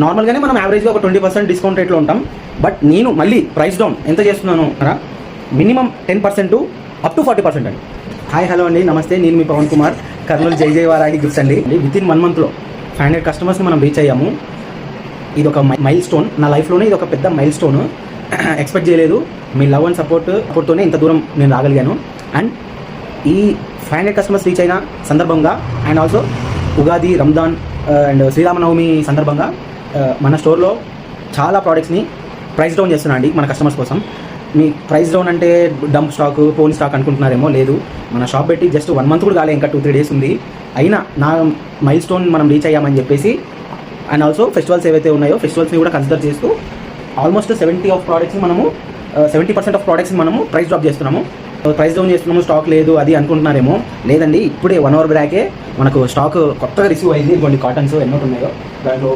నార్మల్గానే మనం యావరేజ్గా ఒక 20% డిస్కౌంట్ రేట్లో ఉంటాం. బట్ నేను మళ్ళీ ప్రైస్ డౌన్ ఎంత చేస్తున్నాను మినిమం 10% అప్ టు 40% అండి. హాయ్ హలో అండి, నమస్తే. నేను మీ పవన్ కుమార్, కర్నూలు జై వారాహి గిఫ్ట్స్ అండి. వితిన్ 1 మంత్లో 500 కస్టమర్స్ని మనం రీచ్ అయ్యాము. ఇది ఒక మైల్ స్టోన్ నా లైఫ్లోనే. ఇది ఒక పెద్ద మైల్ స్టోన్. ఎక్స్పెక్ట్ చేయలేదు. మీ లవ్ అండ్ సపోర్ట్తోనే ఇంత దూరం నేను రాగలిగాను. అండ్ ఈ 500 కస్టమర్స్ రీచ్ అయిన సందర్భంగా and also Ugadi, Ramzan and Sri Ramanavami సందర్భంగా మన స్టోర్లో చాలా ప్రోడక్ట్స్ని ప్రైస్ డౌన్ చేస్తున్నా అండి మన కస్టమర్స్ కోసం. మీ ప్రైస్ డౌన్ అంటే డంప్ స్టాక్, పోన్ స్టాక్ అనుకుంటున్నారేమో. లేదు, మన షాప్ పెట్టి జస్ట్ 1 మంత్ కూడా కాలే, ఇంకా 2-3 డేస్ ఉంది. అయినా నా మైల్ స్టోన్ మనం రీచ్ అయ్యామని చెప్పేసి అండ్ ఆల్సో ఫెస్టివల్స్ ఏవైతే ఉన్నాయో ఫెస్టివల్స్ని కూడా కన్సిడర్ చేస్తూ ఆల్మోస్ట్ 70% ఆఫ్ ప్రోడక్ట్స్ని మనము ప్రైస్ డ్రాప్ చేస్తున్నాము. ప్రైస్ డౌన్ చేస్తున్నాము, స్టాక్ లేదు అది అనుకుంటున్నారేమో. లేదండి, ఇప్పుడే 1 అవర్ బ్యాకే మనకు స్టాక్ కొత్తగా రిసీవ్ అయింది. ఇటువంటి కాటన్స్ ఎన్నో ఉన్నాయో దాంట్లో